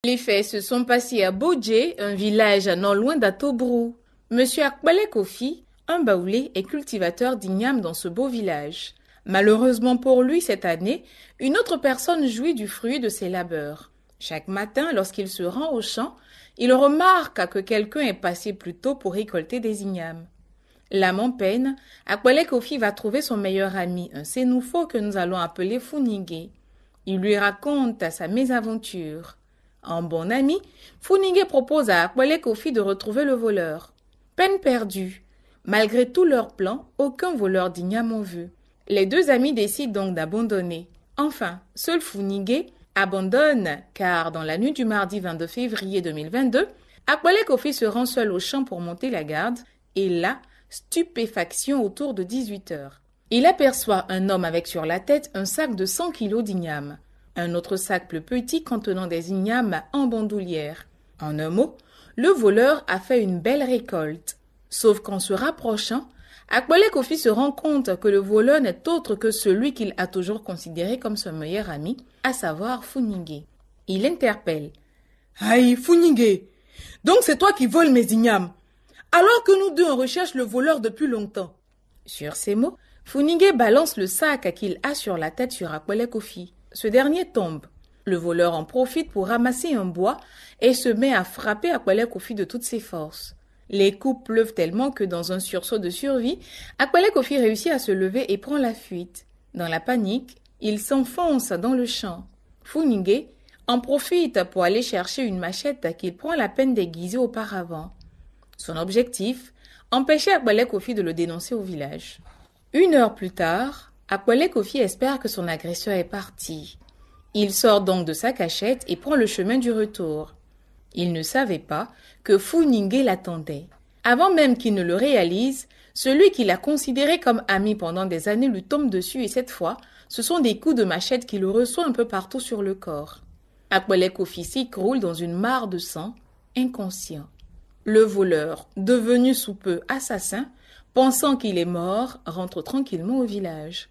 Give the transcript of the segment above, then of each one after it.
Les faits se sont passés à Bodje, un village non loin d'Atobrou. Monsieur Akpale Kofi, un baoulé, est cultivateur d'igname dans ce beau village. Malheureusement pour lui, cette année, une autre personne jouit du fruit de ses labeurs. Chaque matin, lorsqu'il se rend au champ, il remarque que quelqu'un est passé plus tôt pour récolter des ignames. L'âme en peine, Akpale Kofi va trouver son meilleur ami, un sénoufo que nous allons appeler Funingé. Il lui raconte sa mésaventure. En bon ami, Funingé propose à Akpale Kofi de retrouver le voleur. Peine perdue. Malgré tous leurs plans, aucun voleur d'igname en vue. Les deux amis décident donc d'abandonner. Enfin, seul Funingé abandonne, car dans la nuit du mardi 22 février 2022, Akpale Kofi se rend seul au champ pour monter la garde, et là, stupéfaction autour de 18 heures. Il aperçoit un homme avec sur la tête un sac de 100 kilos d'ignames. Un autre sac plus petit contenant des ignames en bandoulière. En un mot, le voleur a fait une belle récolte. Sauf qu'en se rapprochant, Akpale Kofi se rend compte que le voleur n'est autre que celui qu'il a toujours considéré comme son meilleur ami, à savoir Funingé. Il interpelle. « Aïe, Funingé, donc c'est toi qui voles mes ignames, alors que nous deux on recherche le voleur depuis longtemps. » Sur ces mots, Funingé balance le sac qu'il a sur la tête sur Akpale Kofi. Ce dernier tombe. Le voleur en profite pour ramasser un bois et se met à frapper Akpale Kofi de toutes ses forces. Les coups pleuvent tellement que dans un sursaut de survie, Akpale Kofi réussit à se lever et prend la fuite. Dans la panique, il s'enfonce dans le champ. Funingé en profite pour aller chercher une machette qu'il prend la peine d'aiguiser auparavant. Son objectif, empêcher Akpale Kofi de le dénoncer au village. 1 heure plus tard, Akpale Kofi espère que son agresseur est parti. Il sort donc de sa cachette et prend le chemin du retour. Il ne savait pas que Funingé l'attendait. Avant même qu'il ne le réalise, celui qu'il a considéré comme ami pendant des années lui tombe dessus et cette fois, ce sont des coups de machette qu'il reçoit un peu partout sur le corps. Akpale Kofi s'écroule dans une mare de sang, inconscient. Le voleur, devenu sous peu assassin, pensant qu'il est mort, rentre tranquillement au village.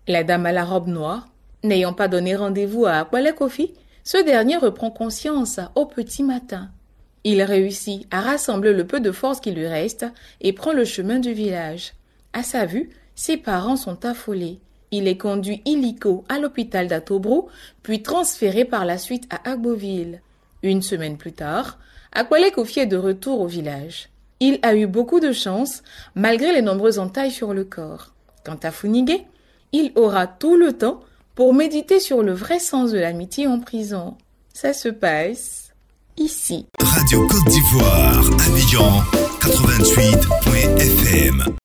La dame à la robe noire, n'ayant pas donné rendez-vous à Akpale Kofi, ce dernier reprend conscience au petit matin. Il réussit à rassembler le peu de force qui lui reste et prend le chemin du village. À sa vue, ses parents sont affolés. Il est conduit illico à l'hôpital d'Atobrou, puis transféré par la suite à Agboville. 1 semaine plus tard, Akpale Kofi est de retour au village. Il a eu beaucoup de chance, malgré les nombreuses entailles sur le corps. Quant à Funingé, il aura tout le temps pour méditer sur le vrai sens de l'amitié en prison. Ça se passe ici. Radio Côte d'Ivoire, Abidjan, 88.fm.